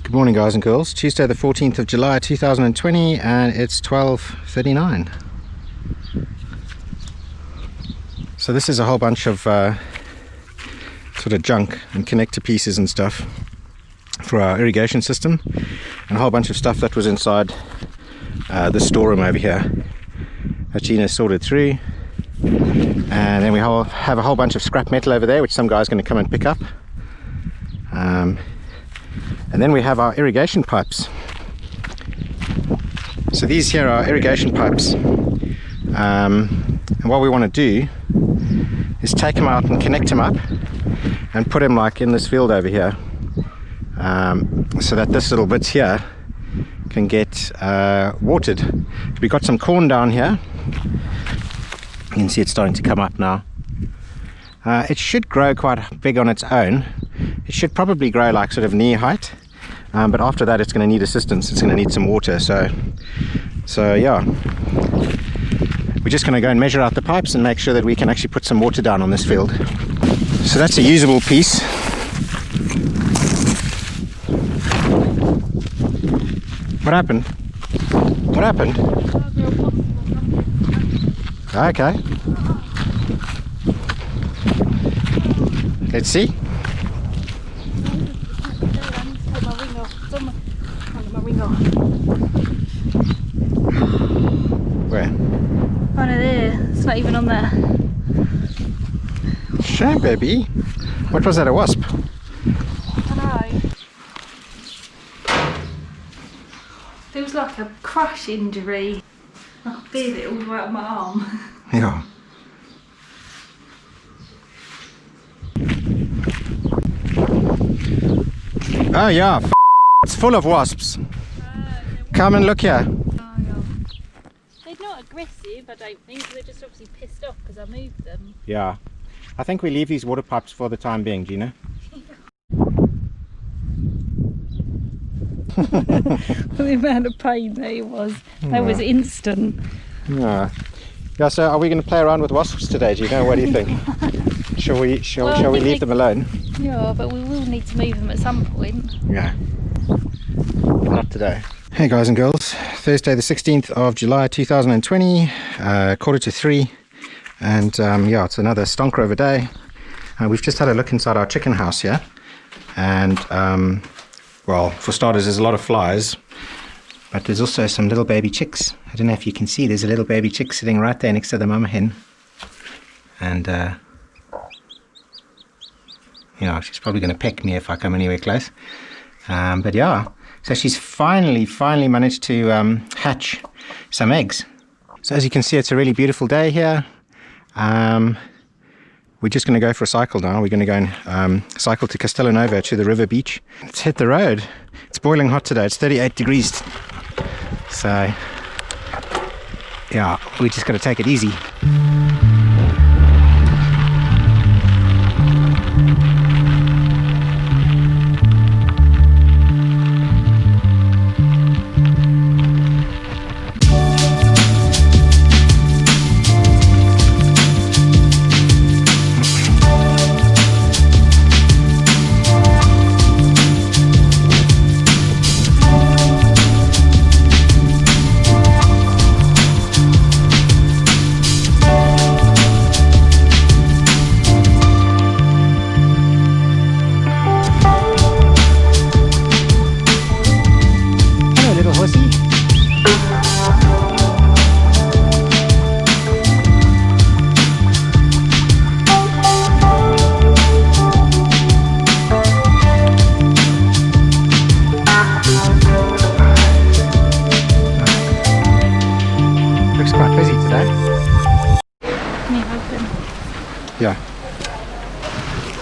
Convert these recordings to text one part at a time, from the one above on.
Good morning, guys and girls. Tuesday the 14th of July 2020, and it's 12:39. So this is a whole bunch of sort of junk and connector pieces and stuff for our irrigation system, and a whole bunch of stuff that was inside the storeroom over here that Gina sorted through. And then we have a whole bunch of scrap metal over there, which some guy's going to come and pick up. And then we have our irrigation pipes. So these here are irrigation pipes. And what we want to do is take them out and connect them up and put them like in this field over here, so that this little bit here can get watered. We've got some corn down here. You can see it's starting to come up now. It should grow quite big on its own. It should probably grow like sort of knee height, but after that it's going to need assistance. It's going to need some water. So yeah, we're just going to go and measure out the pipes and make sure that we can actually put some water down on this field. So that's a usable piece. What happened? What happened? Okay. Let's see. Where? One of there. It's not even on there. Shame, baby. What was that, a wasp? I don't know. Feels like a crush injury. I can feel it all the way up my arm. Yeah. Oh yeah, it's full of wasps. Come and look here. Oh, yeah. They're not aggressive, I don't think. They're just obviously pissed off because I moved them. Yeah. I think we leave these water pipes for the time being, Gina. The amount of pain there was. That was instant. Yeah. Yeah, so are we going to play around with wasps today, Gina? What do you think? Shall we leave them alone? Yeah, but we will need to move them at some point. Yeah. Not today. Hey guys and girls, Thursday the 16th of July 2020, 2:45, and yeah, it's another stonker of a day. We've just had a look inside our chicken house here, and well, for starters, there's a lot of flies, but there's also some little baby chicks. I don't know if you can see, there's a little baby chick sitting right there next to the mama hen, and you know, she's probably going to peck me if I come anywhere close. But yeah, so she's finally managed to hatch some eggs. So as you can see, it's a really beautiful day here. We're just going to go for a cycle now. We're going to go and cycle to Castellanova, to the river beach. Let's hit the road. It's boiling hot today. It's 38 degrees. So yeah, we just got to take it easy.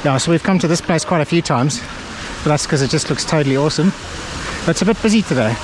Yeah, so we've come to this place quite a few times, but that's because it just looks totally awesome. But it's a bit busy today.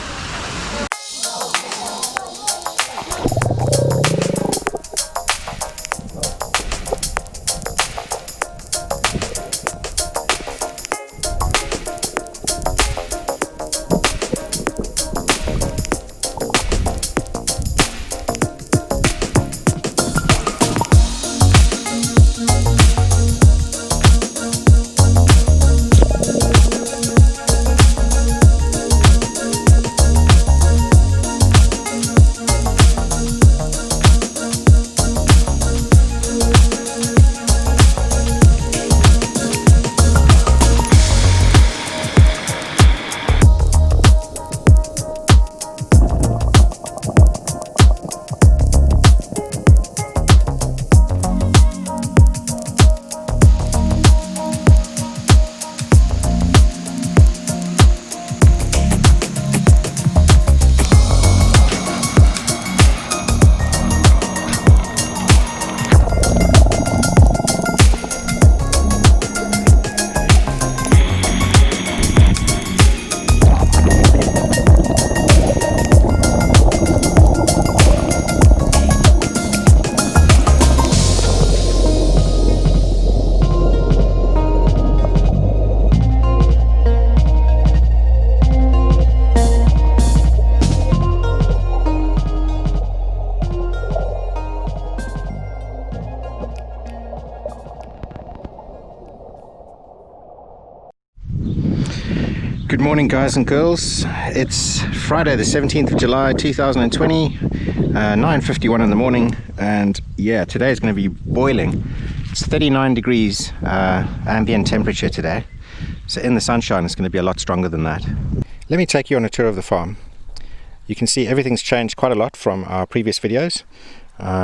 Good morning, guys and girls. It's Friday the 17th of July 2020, 9:51 in the morning, and yeah, today is going to be boiling. It's 39 degrees ambient temperature today, so in the sunshine it's going to be a lot stronger than that. Let me take you on a tour of the farm. You can see everything's changed quite a lot from our previous videos.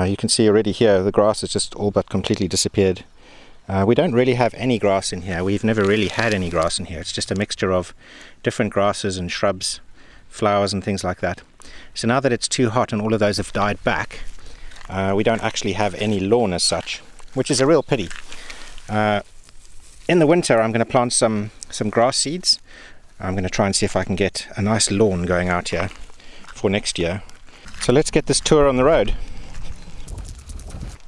You can see already here the grass has just all but completely disappeared. We don't really have any grass in here. We've never really had any grass in here. It's just a mixture of different grasses and shrubs, flowers and things like that. So now that it's too hot and all of those have died back, we don't actually have any lawn as such, which is a real pity. In the winter I'm going to plant some grass seeds. I'm going to try and see if I can get a nice lawn going out here for next year. So let's get this tour on the road.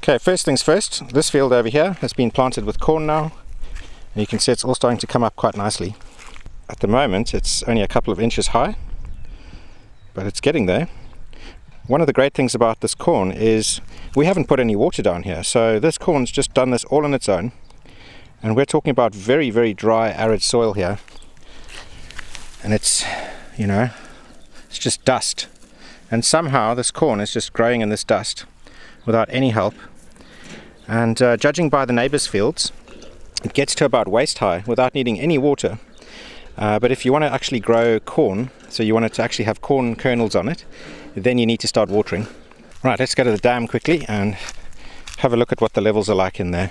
Okay, first things first, this field over here has been planted with corn now, and you can see it's all starting to come up quite nicely. At the moment it's only a couple of inches high, but it's getting there. One of the great things about this corn is we haven't put any water down here, so this corn's just done this all on its own, and we're talking about very, very dry, arid soil here, and it's, you know, it's just dust, and somehow this corn is just growing in this dust without any help. And judging by the neighbours' fields, it gets to about waist high without needing any water. But if you want to actually grow corn, so you want it to actually have corn kernels on it, then you need to start watering. Right, let's go to the dam quickly and have a look at what the levels are like in there.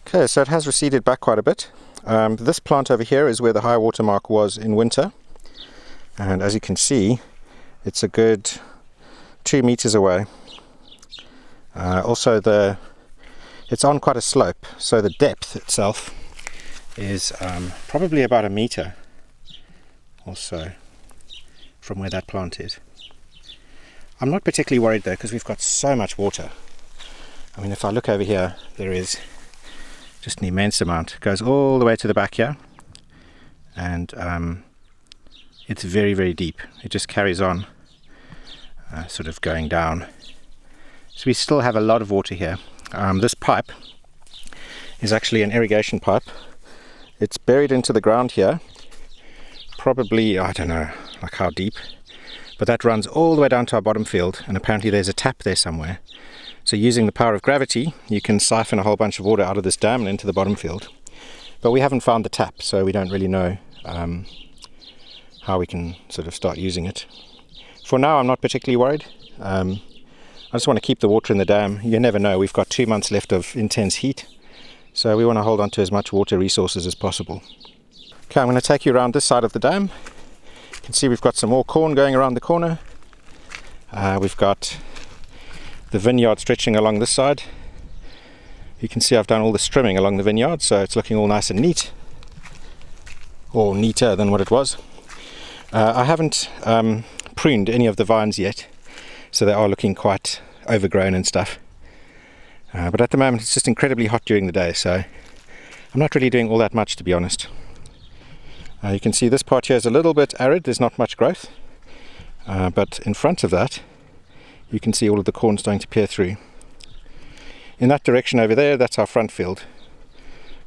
Okay, so it has receded back quite a bit. This plant over here is where the high water mark was in winter, and as you can see, it's a good 2 meters away. Also it's on quite a slope, so the depth itself is probably about a meter or so from where that plant is. I'm not particularly worried though, because we've got so much water. I mean, if I look over here, there is just an immense amount. It goes all the way to the back here, and it's very, very deep. It just carries on sort of going down. So we still have a lot of water here. This pipe is actually an irrigation pipe. It's buried into the ground here, probably, I don't know, like how deep, but that runs all the way down to our bottom field, and apparently there's a tap there somewhere. So using the power of gravity, you can siphon a whole bunch of water out of this dam and into the bottom field. But we haven't found the tap, so we don't really know how we can sort of start using it. For now, I'm not particularly worried. I just want to keep the water in the dam. You never know, we've got 2 months left of intense heat, so we want to hold on to as much water resources as possible. Okay, I'm going to take you around this side of the dam. You can see we've got some more corn going around the corner. We've got the vineyard stretching along this side. You can see I've done all the trimming along the vineyard, so it's looking all nice and neat, or neater than what it was. I haven't pruned any of the vines yet, so they are looking quite overgrown and stuff. But at the moment it's just incredibly hot during the day, so I'm not really doing all that much, to be honest. You can see this part here is a little bit arid, there's not much growth, but in front of that you can see all of the corn starting to peer through. In that direction over there, that's our front field,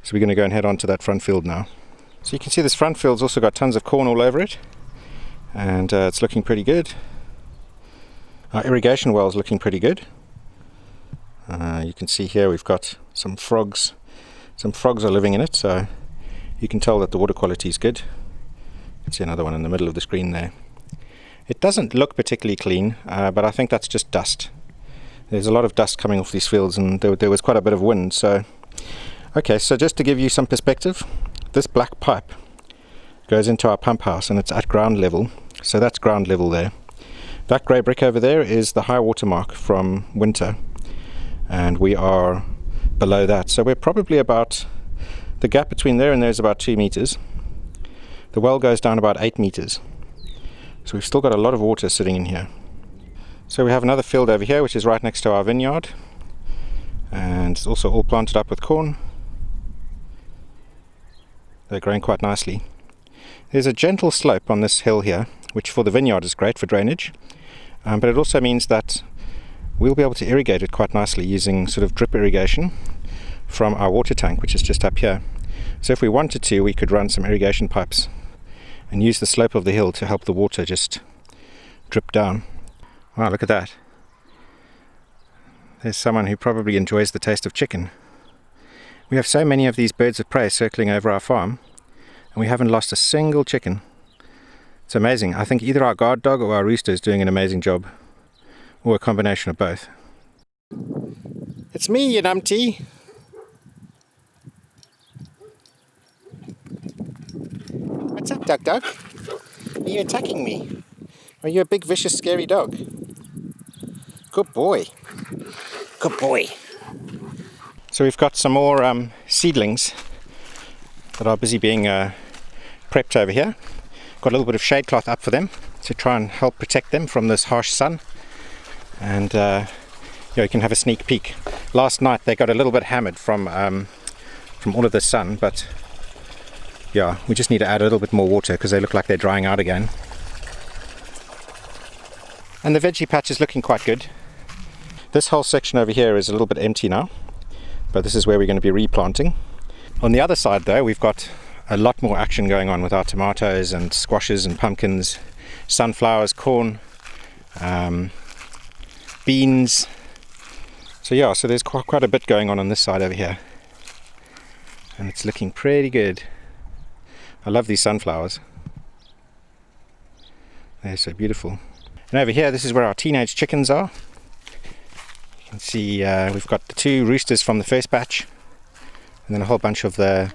so we're going to go and head on to that front field now. So you can see this front field's also got tons of corn all over it, and it's looking pretty good. Our irrigation well is looking pretty good. You can see here we've got some frogs. Some frogs are living in it, so you can tell that the water quality is good. You can see another one in the middle of the screen there. It doesn't look particularly clean, but I think that's just dust. There's a lot of dust coming off these fields, and there was quite a bit of wind. So, okay, so just to give you some perspective, this black pipe goes into our pump house, and it's at ground level. So that's ground level there. That grey brick over there is the high water mark from winter, and we are below that. So we're probably about, the gap between there and there is about 2 meters. The well goes down about 8 meters. So we've still got a lot of water sitting in here. So we have another field over here which is right next to our vineyard, and it's also all planted up with corn. They're growing quite nicely. There's a gentle slope on this hill here, which for the vineyard is great for drainage, but it also means that we'll be able to irrigate it quite nicely using sort of drip irrigation from our water tank, which is just up here. So if we wanted to, we could run some irrigation pipes and use the slope of the hill to help the water just drip down. Wow, look at that. There's someone who probably enjoys the taste of chicken. We have so many of these birds of prey circling over our farm, and we haven't lost a single chicken. It's amazing. I think either our guard dog or our rooster is doing an amazing job, or a combination of both. It's me, you numpty. What's up, Duck? Are you attacking me? Are you a big, vicious, scary dog? Good boy. Good boy. So we've got some more seedlings that are busy being prepped over here. Got a little bit of shade cloth up for them to try and help protect them from this harsh sun. And you can have a sneak peek. Last night they got a little bit hammered from all of the sun, but yeah, we just need to add a little bit more water because they look like they're drying out again. And the veggie patch is looking quite good. This whole section over here is a little bit empty now, but this is where we're going to be replanting. On the other side though, we've got a lot more action going on with our tomatoes and squashes and pumpkins, sunflowers, corn, beans. So yeah, so there's quite a bit going on this side over here, and it's looking pretty good. I love these sunflowers. They're so beautiful. And over here, this is where our teenage chickens are. You can see we've got the 2 roosters from the first batch, and then a whole bunch of the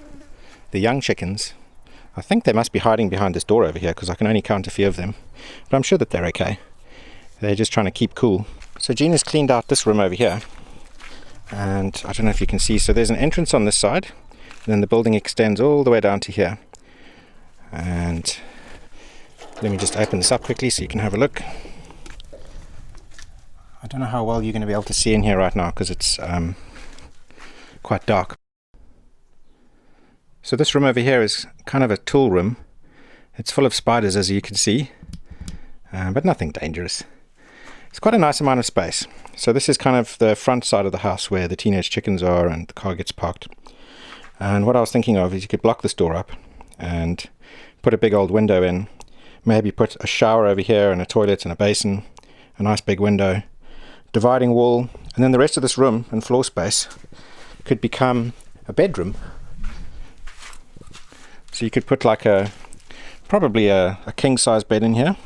young chickens. I think they must be hiding behind this door over here because I can only count a few of them, but I'm sure that they're okay. They're just trying to keep cool. So Gina's cleaned out this room over here, and I don't know if you can see, so there's an entrance on this side, and then the building extends all the way down to here. And let me just open this up quickly so you can have a look. I don't know how well you're going to be able to see in here right now because it's quite dark. So this room over here is kind of a tool room. It's full of spiders, as you can see, but nothing dangerous. It's quite a nice amount of space. So this is kind of the front side of the house where the teenage chickens are and the car gets parked. And what I was thinking of is you could block this door up and put a big old window in, maybe put a shower over here and a toilet and a basin, a nice big window, dividing wall, and then the rest of this room and floor space could become a bedroom. So you could put like probably a king size bed in here,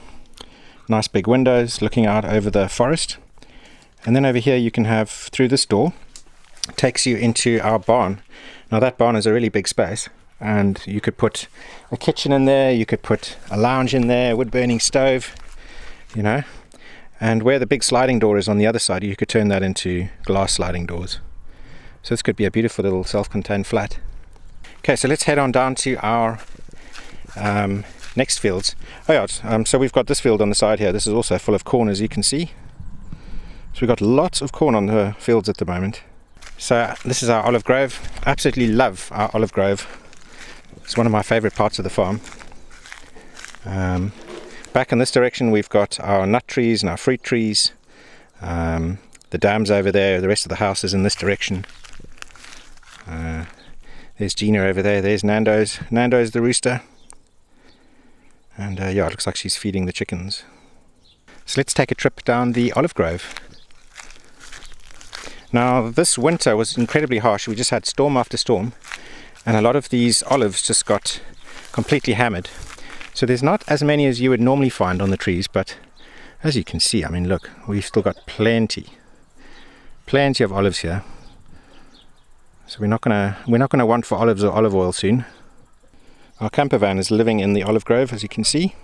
nice big windows looking out over the forest, and then over here you can have, through this door, takes you into our barn. Now that barn is a really big space, and you could put a kitchen in there, you could put a lounge in there, wood burning stove, you know, and where the big sliding door is on the other side, you could turn that into glass sliding doors. So this could be a beautiful little self-contained flat. Okay, so let's head on down to our next fields. Oh yeah, so we've got this field on the side here. This is also full of corn, as you can see. So we've got lots of corn on the fields at the moment. So this is our olive grove. Absolutely love our olive grove. It's one of my favorite parts of the farm. Back in this direction we've got our nut trees and our fruit trees. The dam's over there. The rest of the house is in this direction. There's Gina over there. There's Nando's. Nando's the rooster. And yeah, it looks like she's feeding the chickens. So let's take a trip down the olive grove. Now this winter was incredibly harsh. We just had storm after storm, and a lot of these olives just got completely hammered. So there's not as many as you would normally find on the trees, but as you can see, I mean, look, we've still got plenty of olives here. So we're not gonna want for olives or olive oil soon. Our camper van is living in the olive grove, as you can see.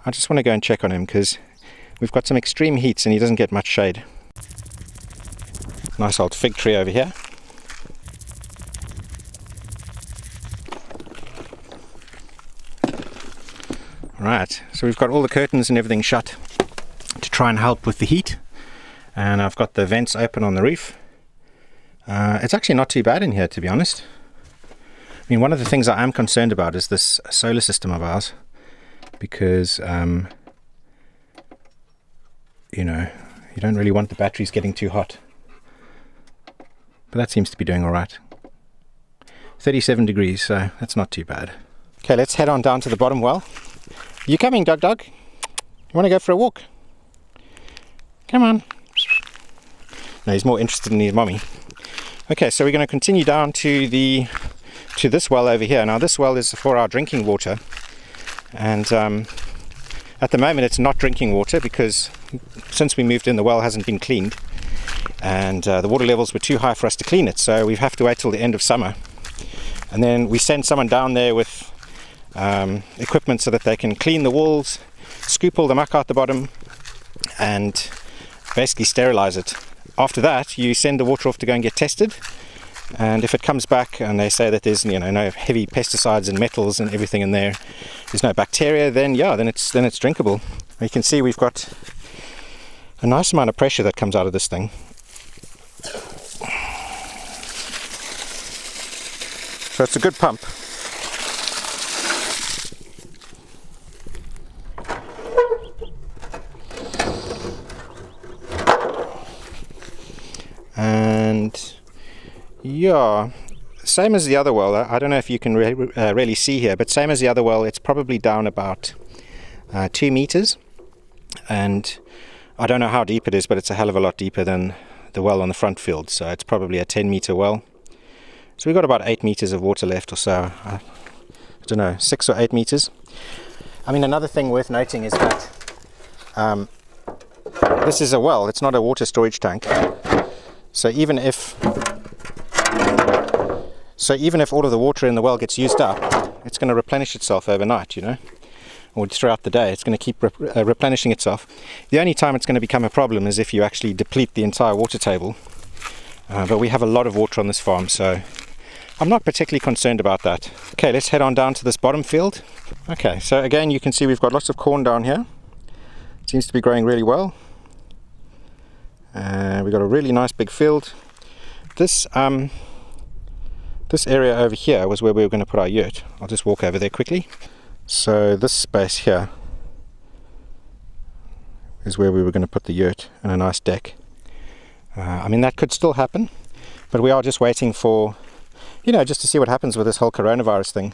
I just want to go and check on him because we've got some extreme heats and he doesn't get much shade. Nice old fig tree over here. Right, so we've got all the curtains and everything shut to try and help with the heat, and I've got the vents open on the roof. It's actually not too bad in here, to be honest. I mean, one of the things I am concerned about is this solar system of ours, because you know, you don't really want the batteries getting too hot. but that seems to be doing all right. 37 degrees, so that's not too bad. Okay, let's head on down to the bottom well. You coming, Dog? You want to go for a walk? Come on. No, he's more interested in his mommy. Okay, so we're going to continue down to this well over here. Now this well is for our drinking water, and at the moment it's not drinking water because since we moved in the well hasn't been cleaned, and the water levels were too high for us to clean it, so we have to wait till the end of summer, and then we send someone down there with equipment so that they can clean the walls, scoop all the muck out the bottom, and basically sterilize it. After that, you send the water off to go and get tested, and if it comes back and they say that there's no heavy pesticides and metals and everything in there, there's no bacteria, then it's drinkable. You can see we've got a nice amount of pressure that comes out of this thing. So it's a good pump. And yeah, same as the other well. I don't know if you can really see here, but same as the other well, it's probably down about 2 meters, and I don't know how deep it is, but it's a hell of a lot deeper than the well on the front field, so it's probably a 10-meter well. So we've got about 8 meters of water left or so. I don't know, 6 or 8 meters. I mean, another thing worth noting is that this is a well, it's not a water storage tank. So even if all of the water in the well gets used up, it's going to replenish itself overnight, or throughout the day. It's going to keep replenishing itself. The only time it's going to become a problem is if you actually deplete the entire water table. But we have a lot of water on this farm, so I'm not particularly concerned about that. Okay, let's head on down to this bottom field. Okay, so again you can see we've got lots of corn down here. It seems to be growing really well. We've got a really nice big field. This area over here was where we were going to put our yurt. I'll just walk over there quickly. So this space here is where we were going to put the yurt and a nice deck. I mean, that could still happen, but we are just waiting for, just to see what happens with this whole coronavirus thing.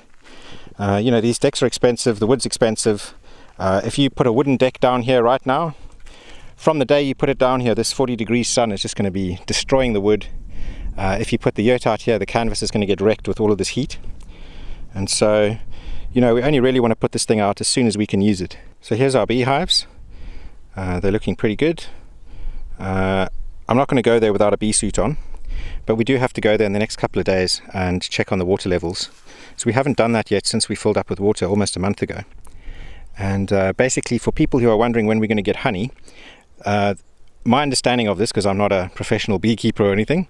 These decks are expensive, the wood's expensive. If you put a wooden deck down here right now, from the day you put it down here, this 40-degree sun is just going to be destroying the wood. If you put the yurt out here, the canvas is going to get wrecked with all of this heat. And so, we only really want to put this thing out as soon as we can use it. So here's our beehives. They're looking pretty good. I'm not going to go there without a bee suit on, but we do have to go there in the next couple of days and check on the water levels. So we haven't done that yet since we filled up with water almost a month ago. And basically, for people who are wondering when we're going to get honey, my understanding of this, because I'm not a professional beekeeper or anything,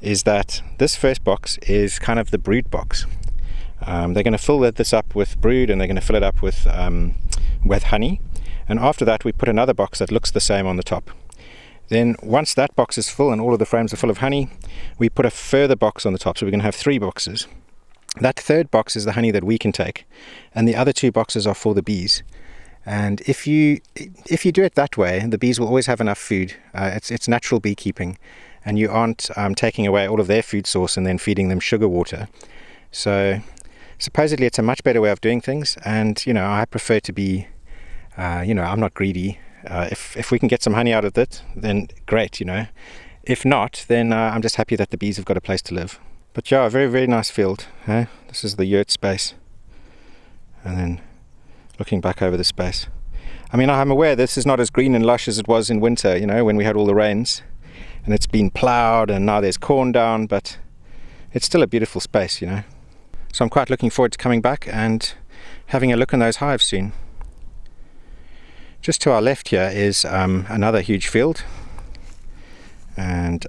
is that this first box is kind of the brood box. They're going to fill this up with brood, and they're going to fill it up with honey, and after that we put another box that looks the same on the top. Then once that box is full and all of the frames are full of honey, we put a further box on the top, so we're going to have 3 boxes. That third box is the honey that we can take, and the other 2 boxes are for the bees. And if you do it that way, the bees will always have enough food. It's natural beekeeping, and you aren't taking away all of their food source and then feeding them sugar water. So supposedly it's a much better way of doing things, and I prefer to be, I'm not greedy. If we can get some honey out of it, then great. If not, then I'm just happy that the bees have got a place to live. But yeah, a very, very nice field. This is the yurt space, and then looking back over the space. I mean, I'm aware this is not as green and lush as it was in winter, when we had all the rains, and it's been ploughed and now there's corn down, but it's still a beautiful space, So I'm quite looking forward to coming back and having a look in those hives soon. Just to our left here is another huge field, and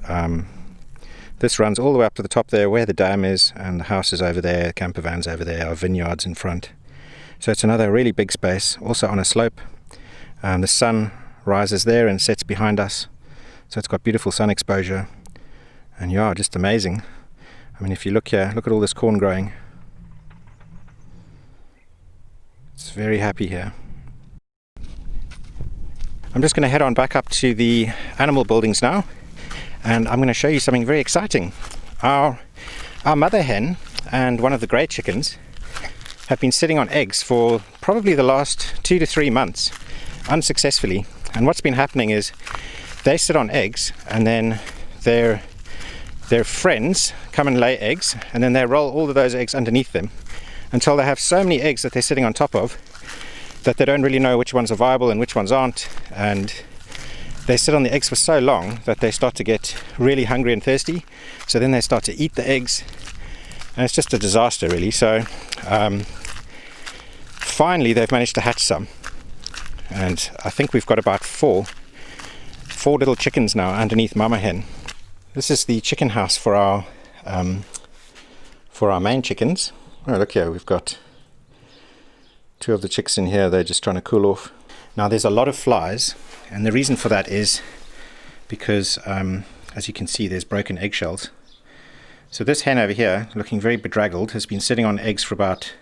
this runs all the way up to the top there where the dam is, and the house is over there, camper vans over there, our vineyards in front. So it's another really big space, also on a slope. The sun rises there and sets behind us, so it's got beautiful sun exposure, and yeah, just amazing. I mean, if you look here, look at all this corn growing. It's very happy here. I'm just going to head on back up to the animal buildings now, and I'm going to show you something very exciting. Our mother hen and one of the grey chickens have been sitting on eggs for probably the last 2 to 3 months unsuccessfully. And what's been happening is they sit on eggs, and then their friends come and lay eggs, and then they roll all of those eggs underneath them until they have so many eggs that they're sitting on top of that they don't really know which ones are viable and which ones aren't, and they sit on the eggs for so long that they start to get really hungry and thirsty, so then they start to eat the eggs, and it's just a disaster really. So finally they've managed to hatch some, and I think we've got about four little chickens now underneath mama hen. This is the chicken house for our main chickens. Oh, look here, we've got 2 of the chicks in here. They're just trying to cool off. Now there's a lot of flies, and the reason for that is because as you can see, there's broken eggshells. So this hen over here, looking very bedraggled, has been sitting on eggs for about,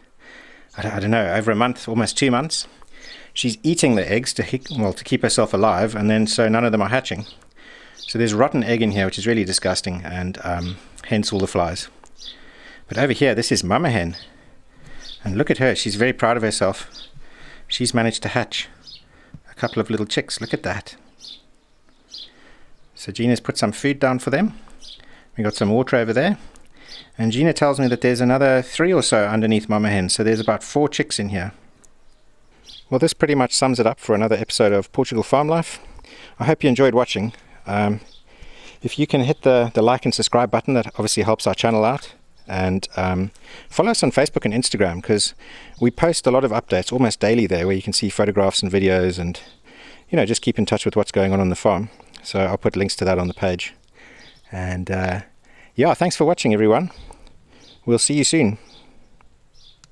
I don't know, over a month, almost 2 months. She's eating the eggs to keep herself alive, and then so none of them are hatching. So there's rotten egg in here, which is really disgusting, and hence all the flies. But over here, this is mama hen, and look at her. She's very proud of herself. She's managed to hatch a couple of little chicks. Look at that. So Gina's put some food down for them. We got some water over there, and Gina tells me that there's another 3 or so underneath mama hen, so there's about 4 chicks in here. Well, this pretty much sums it up for another episode of Portugal Farm Life. I hope you enjoyed watching. If you can hit the like and subscribe button, that obviously helps our channel out, and follow us on Facebook and Instagram, because we post a lot of updates almost daily there, where you can see photographs and videos, and just keep in touch with what's going on the farm. So I'll put links to that on the page. And yeah, thanks for watching everyone. We'll see you soon.